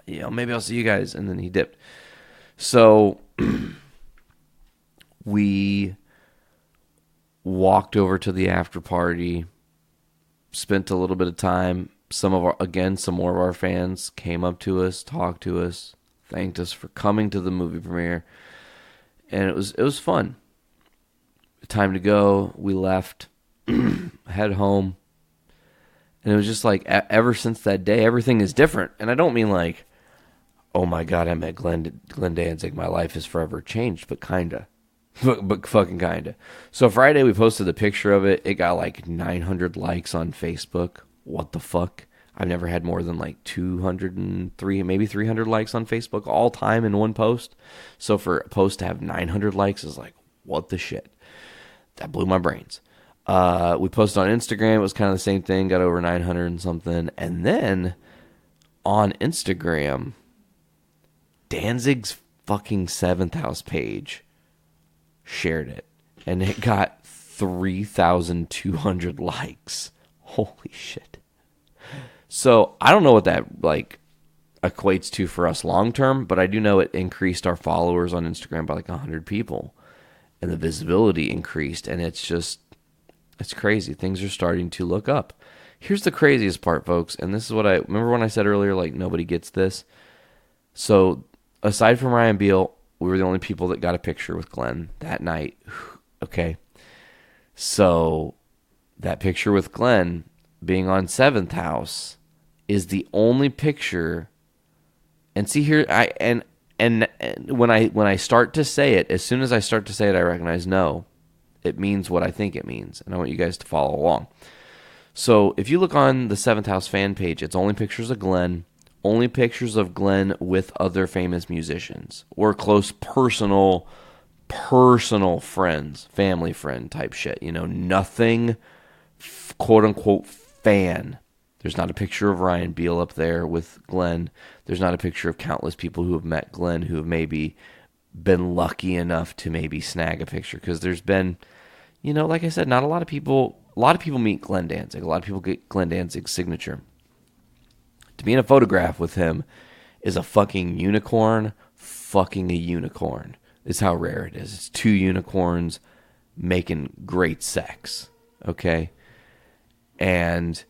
maybe I'll see you guys. And then he dipped. So we walked over to the after party, spent a little bit of time some more of our fans came up to us, talked to us, thanked us for coming to the movie premiere, and it was fun. Time to go. We left, head home, and it was just like ever since that day, everything is different. And I don't mean like, oh my God, I met Glenn Danzig, my life is forever changed, but kinda. But fucking kinda. So Friday we posted the picture of it. It got like 900 likes on Facebook. What the fuck? I've never had more than like 203, maybe 300 likes on Facebook all time in one post. So for a post to have 900 likes is like, what the shit? That blew my brains. We posted on Instagram. It was kind of the same thing. Got over 900 and something. And then on Instagram, Danzig's fucking Seventh House page shared it, and it got 3,200 likes. Holy shit. So I don't know what that like equates to for us long term, but I do know it increased our followers on Instagram by like 100 people, and the visibility increased, and it's crazy. Things are starting to look up. Here's the craziest part, folks, and this is what I remember when I said earlier, like nobody gets this. So aside from Ryan Beal, we were the only people that got a picture with Glenn that night. Okay. So that picture with Glenn being on Seventh House is the only picture. And see here, and when I start to say it, as soon as I start to say it, I recognize no, it means what I think it means. And I want you guys to follow along. So if you look on the Seventh House fan page, it's only pictures of Glenn. Only pictures of Glenn with other famous musicians or close personal friends, family friend type shit. You know, nothing quote unquote fan. There's not a picture of Ryan Beal up there with Glenn. There's not a picture of countless people who have met Glenn who have maybe been lucky enough to maybe snag a picture, because there's been, you know, like I said, not a lot of people. A lot of people meet Glenn Danzig. A lot of people get Glenn Danzig's signature. To be in a photograph with him is a fucking unicorn. Fucking a unicorn is how rare it is. It's two unicorns making great sex. Okay? And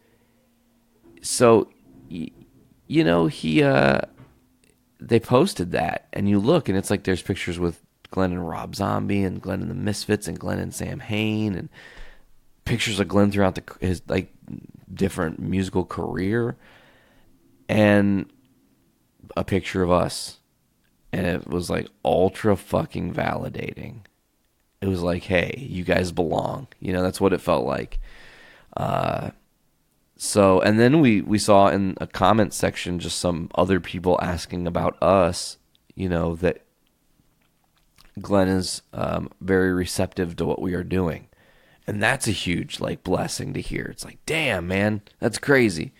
so, you know, they posted that, and you look, and it's like there's pictures with Glenn and Rob Zombie, and Glenn and the Misfits, and Glenn and Sam Hain, and pictures of Glenn throughout his like different musical career. And a picture of us. And it was like ultra fucking validating. It was like, hey, you guys belong. You know, that's what it felt like. So, and then we saw in a comment section just some other people asking about us, you know, that Glenn is very receptive to what we are doing. And that's a huge like blessing to hear. It's like, damn, man, that's crazy.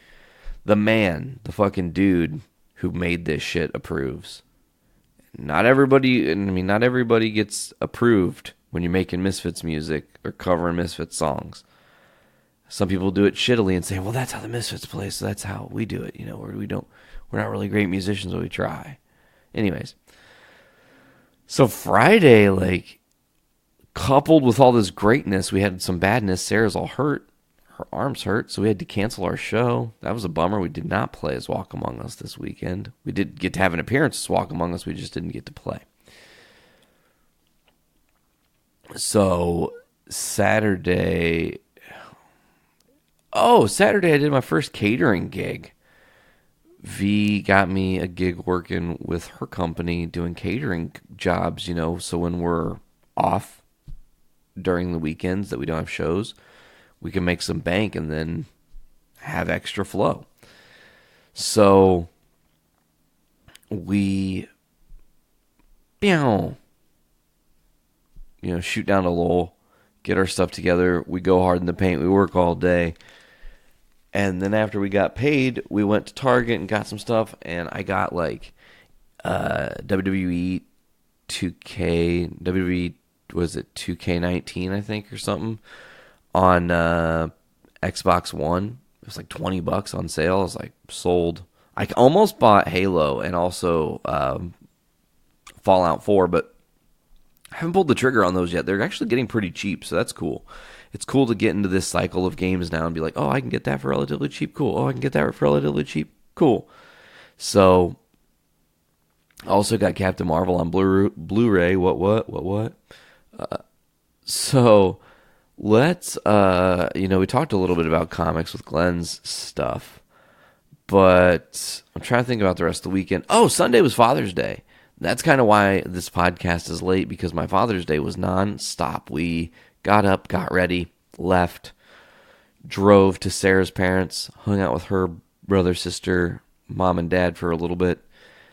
The man, the fucking dude who made this shit approves. Not everybody gets approved when you're making Misfits music or covering Misfits songs. Some people do it shittily and say, well, that's how the Misfits play, so that's how we do it. You know, we're not really great musicians, but we try. Anyways. So Friday, like, coupled with all this greatness, we had some badness. Sarah's all hurt. Her arms hurt, so we had to cancel our show. That was a bummer. We did not play as Walk Among Us this weekend. We did get to have an appearance as Walk Among Us. We just didn't get to play. So Saturday I did my first catering gig. V got me a gig working with her company doing catering jobs, you know, so when we're off during the weekends that we don't have shows, we can make some bank and then have extra flow. So we, you know, shoot down to Lowell, get our stuff together. We go hard in the paint. We work all day. And then after we got paid, we went to Target and got some stuff. And I got like WWE 2K, was it 2K19, I think, or something, on Xbox One. It was like $20 on sale. I was like, sold. I almost bought Halo and also Fallout 4, but I haven't pulled the trigger on those yet. They're actually getting pretty cheap, so that's cool. it's cool to get into this cycle of games now and be like, oh, I can get that for relatively cheap. Cool. Oh, I can get that for relatively cheap. Cool. So I also got Captain Marvel on Blu-ray. What? So let's, we talked a little bit about comics with Glenn's stuff, but I'm trying to think about the rest of the weekend. Oh, Sunday was Father's Day. That's kind of why this podcast is late, because my Father's Day was nonstop. We got up, got ready, left, drove to Sarah's parents, hung out with her brother, sister, mom, and dad for a little bit,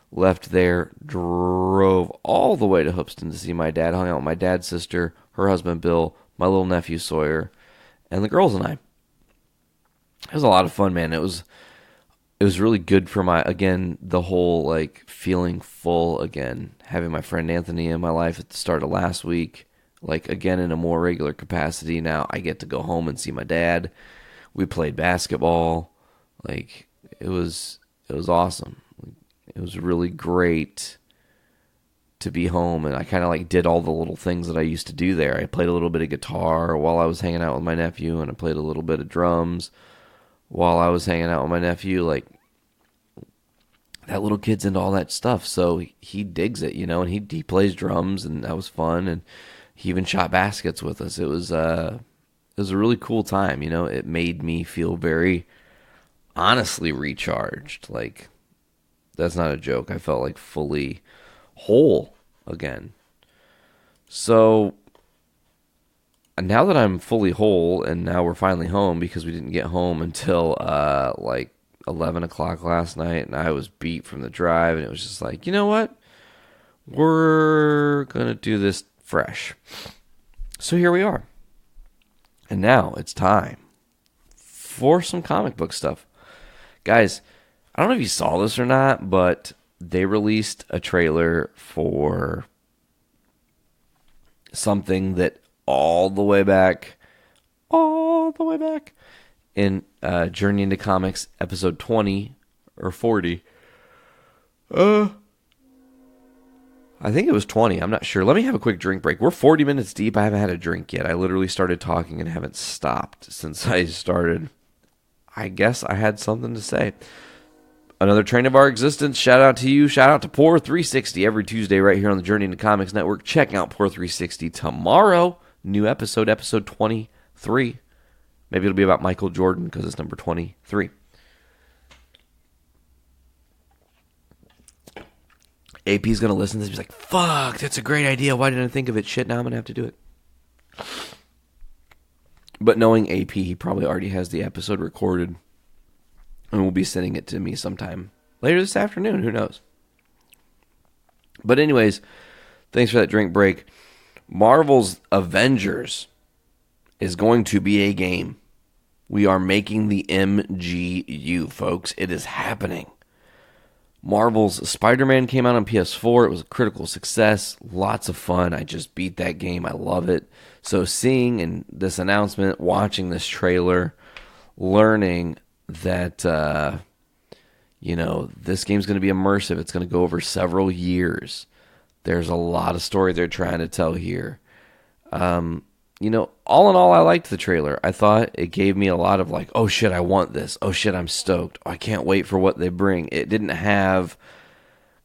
left there, drove all the way to Hoopston to see my dad, hung out with my dad's sister, her husband, Bill, my little nephew, Sawyer, and the girls and I. It was a lot of fun, man. It was really good for the whole, like, feeling full again, having my friend Anthony in my life at the start of last week, like, again, in a more regular capacity. Now I get to go home and see my dad. We played basketball. Like, it was awesome. It was really great to be home, and I kind of, like, did all the little things that I used to do there. I played a little bit of guitar while I was hanging out with my nephew, and I played a little bit of drums while I was hanging out with my nephew. Like, that little kid's into all that stuff, so he digs it, and he plays drums, and that was fun, and he even shot baskets with us. It was a really cool time, It made me feel very honestly recharged. Like, that's not a joke. I felt like fully whole again. So now that I'm fully whole, and now we're finally home, because we didn't get home until like 11 o'clock last night, and I was beat from the drive, and it was just like, you know what? We're going to do this fresh. So here we are. And now it's time for some comic book stuff. Guys, I don't know if you saw this or not, but they released a trailer for something that all the way back in Journey into Comics episode 20 or 40. I think it was 20. I'm not sure. Let me have a quick drink break. We're 40 minutes deep. I haven't had a drink yet. I literally started talking and haven't stopped since I started. I guess I had something to say. Another train of our existence. Shout out to you. Shout out to Poor 360 every Tuesday right here on the Journey into Comics Network. Check out Poor 360 tomorrow. New episode 23. Maybe it'll be about Michael Jordan because it's number 23. AP's going to listen to this. He's like, fuck, that's a great idea. Why didn't I think of it? Shit, now I'm going to have to do it. But knowing AP, he probably already has the episode recorded and will be sending it to me sometime later this afternoon. Who knows? But anyways, thanks for that drink break. Marvel's Avengers is going to be a game. We are making the MGU, folks. It is happening. Marvel's Spider-Man came out on PS4. It was a critical success. Lots of fun. I just beat that game. I love it. So seeing this announcement, watching this trailer, learning that, this game's going to be immersive. It's going to go over several years. There's a lot of story they're trying to tell here. All in all, I liked the trailer. I thought it gave me a lot of like, oh shit, I want this. Oh shit, I'm stoked. I can't wait for what they bring. It didn't have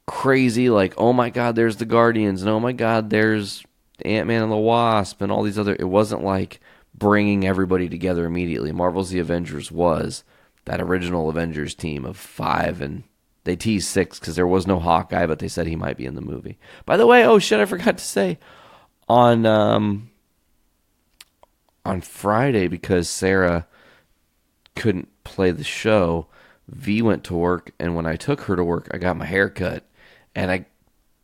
crazy like, oh my god, there's the Guardians, and oh my god, there's Ant-Man and the Wasp, and all these other. It wasn't like bringing everybody together immediately. Marvel's The Avengers was that original Avengers team of 5, and they teased 6 because there was no Hawkeye, but they said he might be in the movie. By the way, oh shit, I forgot to say, on Friday, because Sarah couldn't play the show, V went to work, and when I took her to work, I got my hair cut. And I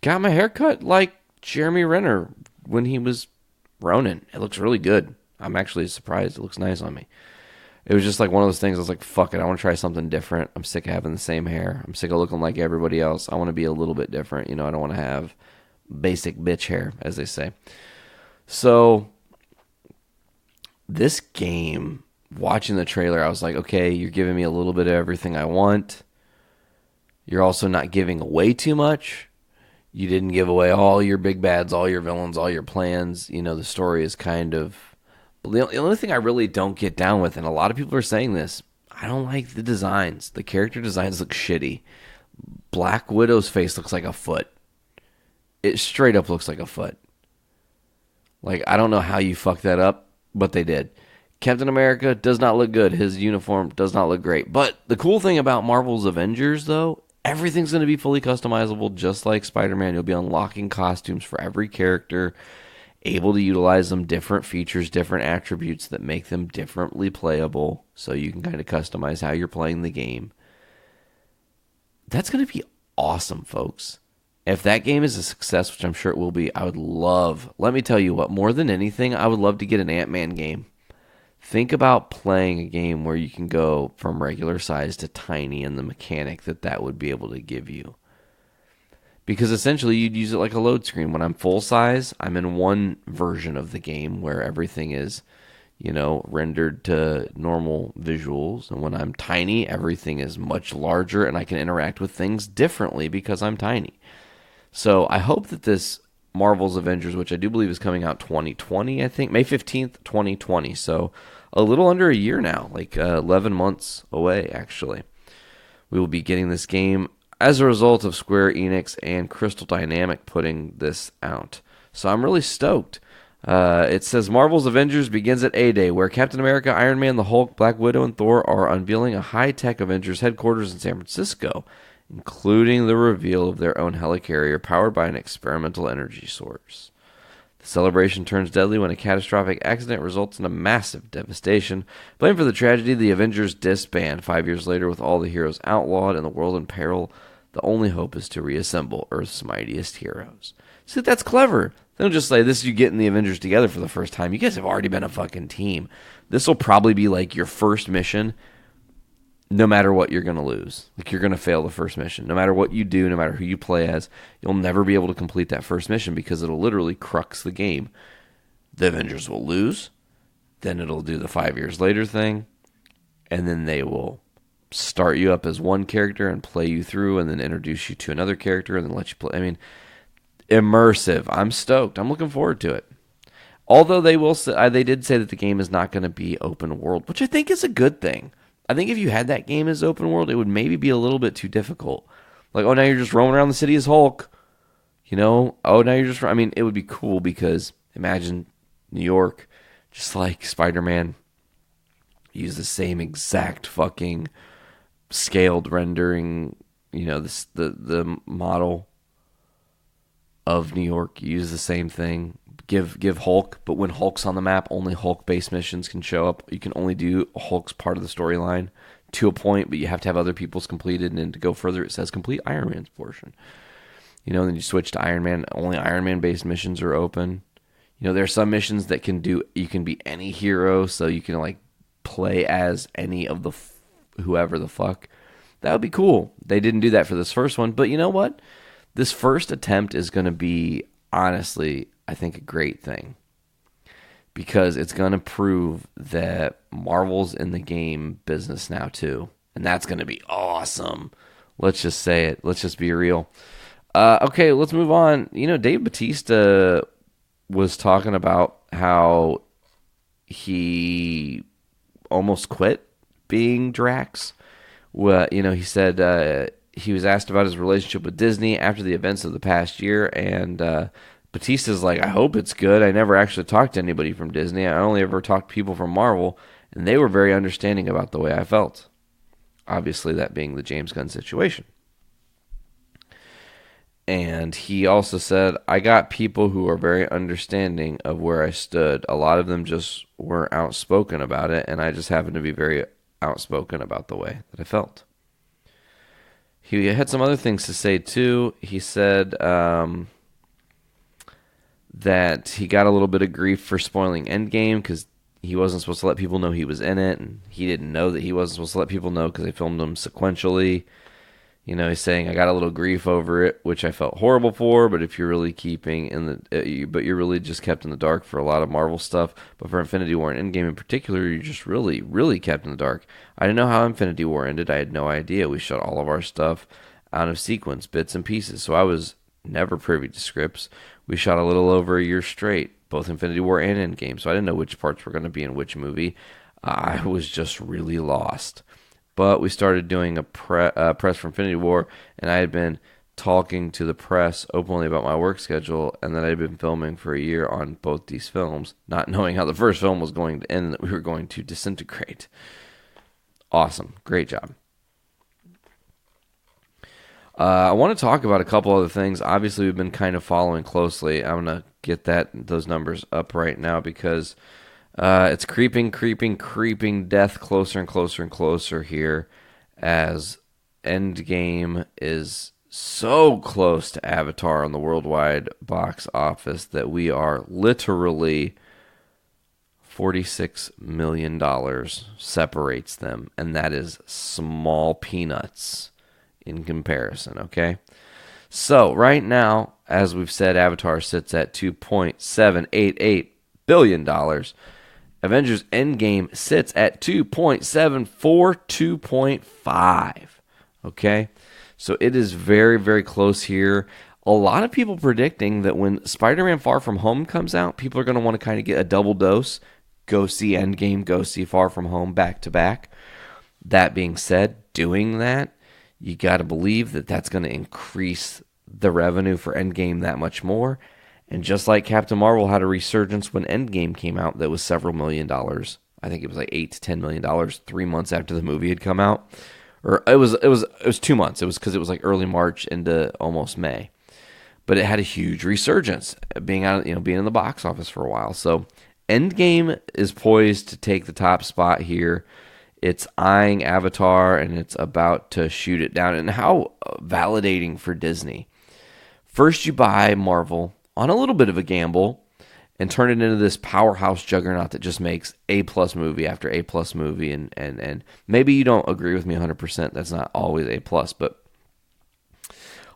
got my hair cut like Jeremy Renner when he was Ronin. It looks really good. I'm actually surprised. It looks nice on me. It was just like one of those things. I was like, fuck it, I want to try something different. I'm sick of having the same hair. I'm sick of looking like everybody else. I want to be a little bit different. I don't want to have basic bitch hair, as they say. So this game, watching the trailer, I was like, okay, you're giving me a little bit of everything I want. You're also not giving away too much. You didn't give away all your big bads, all your villains, all your plans. The story is kind of The only thing I really don't get down with, and a lot of people are saying this, I don't like the designs. The character designs look shitty. Black Widow's face looks like a foot. It straight up looks like a foot. Like, I don't know how you fucked that up, but they did. Captain America does not look good. His uniform does not look great. But the cool thing about Marvel's Avengers, though, everything's going to be fully customizable, just like Spider-Man. You'll be unlocking costumes for every character, able to utilize them, different features, different attributes that make them differently playable, so you can kind of customize how you're playing the game. That's going to be awesome, folks. If that game is a success, which I'm sure it will be, I would love, let me tell you what, more than anything, I would love to get an Ant-Man game. Think about playing a game where you can go from regular size to tiny and the mechanic that would be able to give you. Because essentially you'd use it like a load screen. When I'm full size, I'm in one version of the game where everything is, rendered to normal visuals. And when I'm tiny, everything is much larger and I can interact with things differently because I'm tiny. So I hope that this Marvel's Avengers, which I do believe is coming out 2020, I think, May 15th, 2020. So a little under a year now, like 11 months away, actually. We will be getting this game as a result of Square Enix and Crystal Dynamic putting this out. So I'm really stoked. It says Marvel's Avengers begins at A-Day, where Captain America, Iron Man, the Hulk, Black Widow, and Thor are unveiling a high-tech Avengers headquarters in San Francisco, including the reveal of their own helicarrier powered by an experimental energy source. The celebration turns deadly when a catastrophic accident results in a massive devastation. Blamed for the tragedy, the Avengers disband. 5 years later, with all the heroes outlawed and the world in peril, the only hope is to reassemble Earth's mightiest heroes. See, that's clever. They don't just say, this is you getting the Avengers together for the first time. You guys have already been a fucking team. This will probably be like your first mission. No matter what, you're going to lose. Like, you're going to fail the first mission. No matter what you do, no matter who you play as, you'll never be able to complete that first mission because it'll literally crux the game. The Avengers will lose. Then it'll do the 5 years later thing. And then they will start you up as one character and play you through and then introduce you to another character and then let you play. I mean, immersive. I'm stoked. I'm looking forward to it. Although they did say that the game is not going to be open world, which I think is a good thing. I think if you had that game as open world, it would maybe be a little bit too difficult. Like, now you're just roaming around the city as Hulk. Now you're just... I mean, it would be cool because imagine New York, just like Spider-Man, use the same exact fucking scaled rendering, the model of New York. Use the same thing. Give Hulk, but when Hulk's on the map, only Hulk-based missions can show up. You can only do Hulk's part of the storyline to a point, but you have to have other people's completed, and then to go further, it says complete Iron Man's portion. Then you switch to Iron Man. Only Iron Man-based missions are open. There are some missions that you can be any hero, so you can, like, play as any of the whoever the fuck. That would be cool. They didn't do that for this first one, but you know what? This first attempt is going to be, honestly, I think, a great thing, because it's going to prove that Marvel's in the game business now too, and that's going to be awesome. Let's just say it. Let's just be real. Okay, let's move on. Dave Bautista was talking about how he almost quit being Drax. Well, he said he was asked about his relationship with Disney after the events of the past year, and Bautista's like, I hope it's good. I never actually talked to anybody from Disney. I only ever talked to people from Marvel, and they were very understanding about the way I felt. Obviously, that being the James Gunn situation. And he also said, I got people who are very understanding of where I stood. A lot of them just weren't outspoken about it, and I just happened to be very outspoken about the way that I felt. He had some other things to say, too. He said that he got a little bit of grief for spoiling Endgame because he wasn't supposed to let people know he was in it, and he didn't know that he wasn't supposed to let people know because they filmed them sequentially. He's saying, I got a little grief over it, which I felt horrible for, but if you're really but you're really just kept in the dark for a lot of Marvel stuff. But for Infinity War and Endgame in particular, you're just really, really kept in the dark. I didn't know how Infinity War ended. I had no idea. We shot all of our stuff out of sequence, bits and pieces. So I was never privy to scripts. We shot a little over a year straight, both Infinity War and Endgame, so I didn't know which parts were going to be in which movie. I was just really lost. But we started doing a press for Infinity War, and I had been talking to the press openly about my work schedule, and that I'd been filming for a year on both these films, not knowing how the first film was going to end and that we were going to disintegrate. Awesome. Great job. I want to talk about a couple other things. Obviously, we've been kind of following closely. I'm going to get those numbers up right now because it's creeping death closer and closer and closer here as Endgame is so close to Avatar on the worldwide box office that we are literally $46 million separates them, and that is small peanuts in comparison, okay? So right now, as we've said, Avatar sits at $2.788 billion. Avengers Endgame sits at 2.74, 2.5. Okay? So it is very, very close here. A lot of people predicting that when Spider-Man Far From Home comes out, people are going to want to kind of get a double dose. Go see Endgame, go see Far From Home back to back. That being said, doing that, you got to believe that that's going to increase the revenue for Endgame that much more. And just like Captain Marvel had a resurgence when Endgame came out that was several $1 million. I think it was like $8 to $10 million 3 months after the movie had come out. Or it was 2 months. It was because it was like early March into almost May. But it had a huge resurgence being in the box office for a while. So Endgame is poised to take the top spot here. It's eyeing Avatar and it's about to shoot it down. And how validating for Disney. First you buy Marvel on a little bit of a gamble and turn it into this powerhouse juggernaut that just makes A-plus movie after A-plus movie. And maybe you don't agree with me 100%. That's not always A-plus, but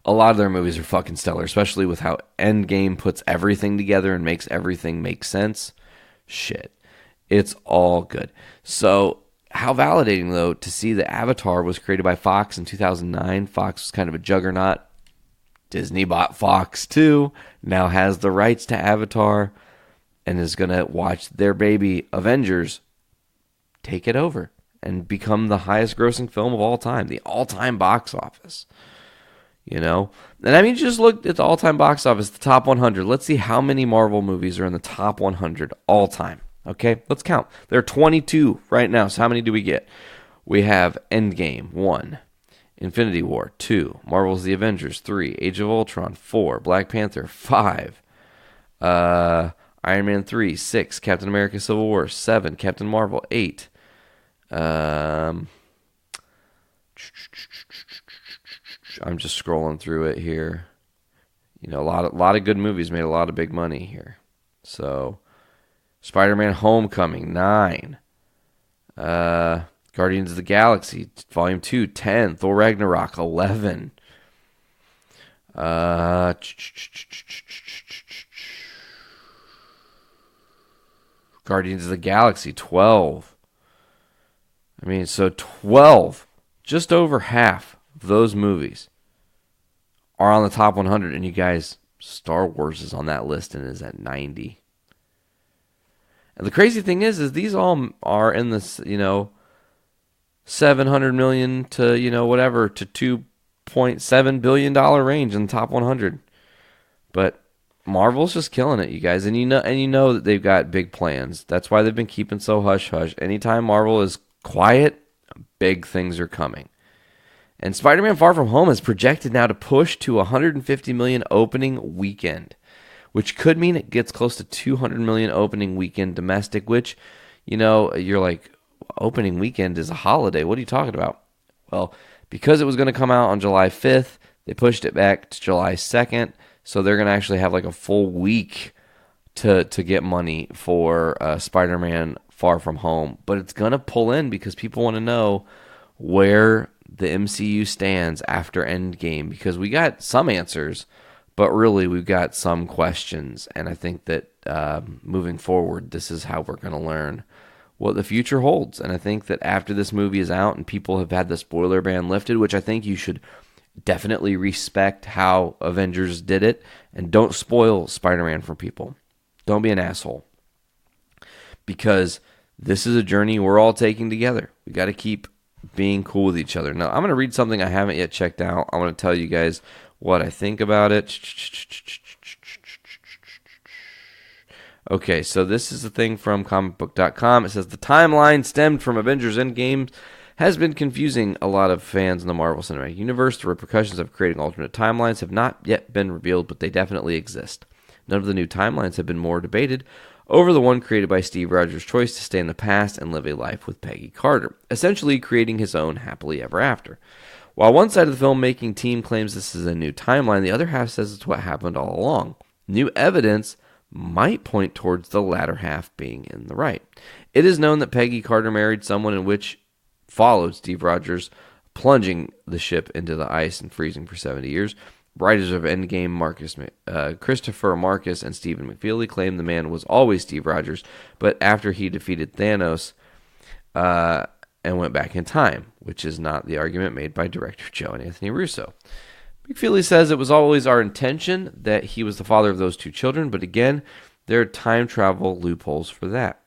a lot of their movies are fucking stellar, especially with how Endgame puts everything together and makes everything make sense. Shit. It's all good. So how validating, though, to see that Avatar was created by Fox in 2009. Fox was kind of a juggernaut. Disney bought Fox too, now has the rights to Avatar, and is going to watch their baby Avengers take it over and become the highest grossing film of all time, the all-time box office. You know? And I mean, just look at the all-time box office, the top 100. Let's see how many Marvel movies are in the top 100 all time. Okay? Let's count. There are 22 right now, so how many do we get? We have Endgame, 1. Infinity War, 2. Marvel's The Avengers, 3. Age of Ultron, 4. Black Panther, 5. Iron Man 3, 6. Captain America Civil War, 7. Captain Marvel, 8. I'm just scrolling through it here. You know, a lot of good movies made a lot of big money here. So, Spider-Man Homecoming, 9. Guardians of the Galaxy, Volume 2, 10. Thor Ragnarok, 11. Guardians of the Galaxy, 12. I mean, so 12, just over half of those movies are on the top 100. And you guys, Star Wars is on that list and is at 90. And the crazy thing is these all are in this, $700 million to, whatever, to $2.7 billion range in the top 100. But Marvel's just killing it, you guys. And you know that they've got big plans. That's why they've been keeping so hush-hush. Anytime Marvel is quiet, big things are coming. And Spider-Man Far From Home is projected now to push to $150 million opening weekend, which could mean it gets close to $200 million opening weekend domestic, which, you're like, opening weekend is a holiday. What are you talking about? Well, because it was going to come out on July 5th, they pushed it back to July 2nd, so they're going to actually have like a full week to get money for Spider-Man Far From Home. But it's going to pull in because people want to know where the MCU stands after Endgame, because we got some answers, but really we've got some questions. And I think that moving forward, this is how we're going to learn what the future holds. And I think that after this movie is out and people have had the spoiler ban lifted, which I think you should definitely respect how Avengers did it, and don't spoil Spider-Man for people. Don't be an asshole. Because this is a journey we're all taking together. We got to keep being cool with each other. Now, I'm going to read something I haven't yet checked out. I want to tell you guys what I think about it. Okay, so this is a thing from comicbook.com. It says the timeline stemmed from Avengers Endgame has been confusing a lot of fans in the Marvel Cinematic Universe. The repercussions of creating alternate timelines have not yet been revealed, but they definitely exist. None of the new timelines have been more debated over the one created by Steve Rogers' choice to stay in the past and live a life with Peggy Carter, essentially creating his own happily ever after. While one side of the filmmaking team claims this is a new timeline, the other half says it's what happened all along. New evidence might point towards the latter half being in the right. It is known that Peggy Carter married someone in which followed Steve Rogers plunging the ship into the ice and freezing for 70 years. Writers of Endgame, Christopher Marcus and Stephen McFeely claim the man was always Steve Rogers, but after he defeated Thanos and went back in time, which is not the argument made by director Joe and Anthony Russo. McFeely says it was always our intention that he was the father of those two children, but again, there are time travel loopholes for that.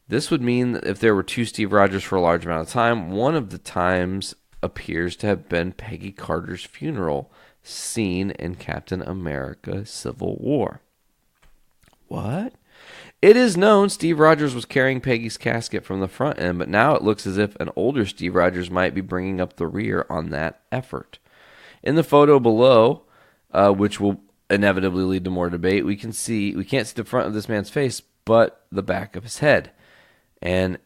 This would mean that if there were two Steve Rogers for a large amount of time, one of the times appears to have been Peggy Carter's funeral scene in Captain America Civil War. What? It is known Steve Rogers was carrying Peggy's casket from the front end, but now it looks as if an older Steve Rogers might be bringing up the rear on that effort. In the photo below, which will inevitably lead to more debate, we can't see the front of this man's face, but the back of his head. And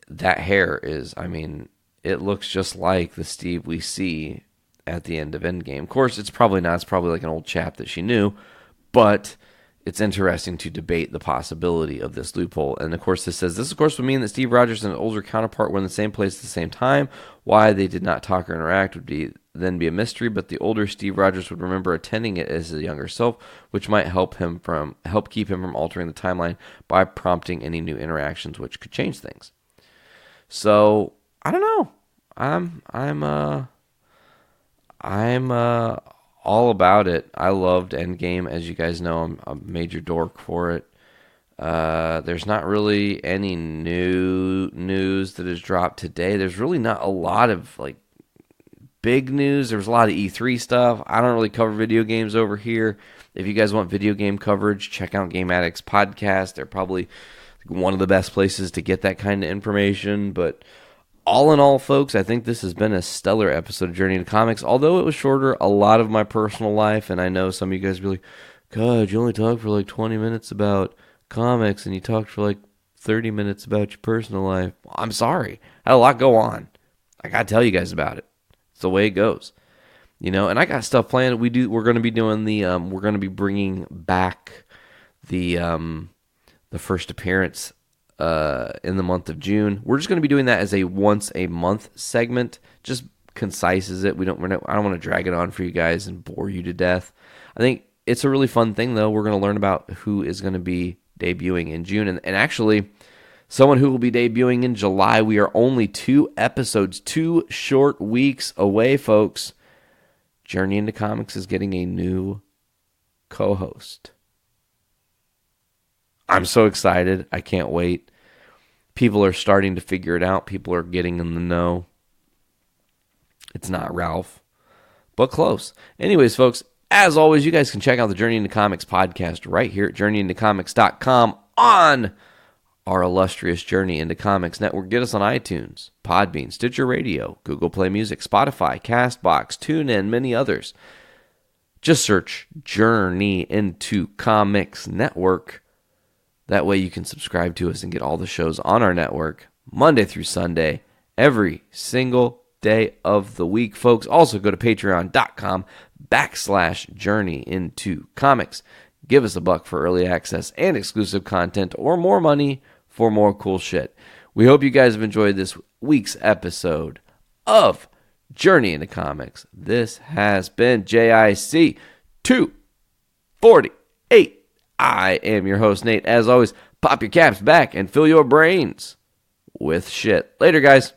that hair it looks just like the Steve we see at the end of Endgame. Of course, it's probably not. It's probably like an old chap that she knew, but it's interesting to debate the possibility of this loophole. And of course, this would mean that Steve Rogers and an older counterpart were in the same place at the same time. Why they did not talk or interact would then be a mystery, but the older Steve Rogers would remember attending it as a younger self, which might help keep him from altering the timeline by prompting any new interactions, which could change things. So I don't know. I'm all about it. I loved Endgame, as you guys know. I'm a major dork for it. There's not really any new news that has dropped today. There's really not a lot of big news. There's a lot of E3 stuff. I don't really cover video games over here. If you guys want video game coverage, check out Game Addicts Podcast. They're probably one of the best places to get that kind of information. But all in all, folks, I think this has been a stellar episode of Journey into Comics. Although it was shorter, a lot of my personal life, and I know some of you guys are like, God, you only talked for 20 minutes about comics, and you talked for 30 minutes about your personal life. Well, I'm sorry. I had a lot go on. I got to tell you guys about it. It's the way it goes. And I got stuff planned. We're going to be doing we're going to be bringing back the first appearance in the month of June. We're just going to be doing that as a once a month segment. Just concises it. I don't want to drag it on for you guys and bore you to death. I think it's a really fun thing, though. We're going to learn about who is going to be debuting in June, and actually someone who will be debuting in July. We are only 2 episodes, 2 short weeks away, folks. Journey into Comics is getting a new co-host. I'm so excited. I can't wait. People are starting to figure it out. People are getting in the know. It's not Ralph, but close. Anyways, folks, as always, you guys can check out the Journey into Comics podcast right here at journeyintocomics.com on our illustrious Journey into Comics network. Get us on iTunes, Podbean, Stitcher Radio, Google Play Music, Spotify, CastBox, TuneIn, many others. Just search Journey into Comics Network. That way you can subscribe to us and get all the shows on our network Monday through Sunday, every single day of the week, folks. Also go to patreon.com/Journey into Comics. Give us $1 for early access and exclusive content, or more money for more cool shit. We hope you guys have enjoyed this week's episode of Journey into Comics. This has been JIC 248. I am your host, Nate. As always, pop your caps back and fill your brains with shit. Later, guys.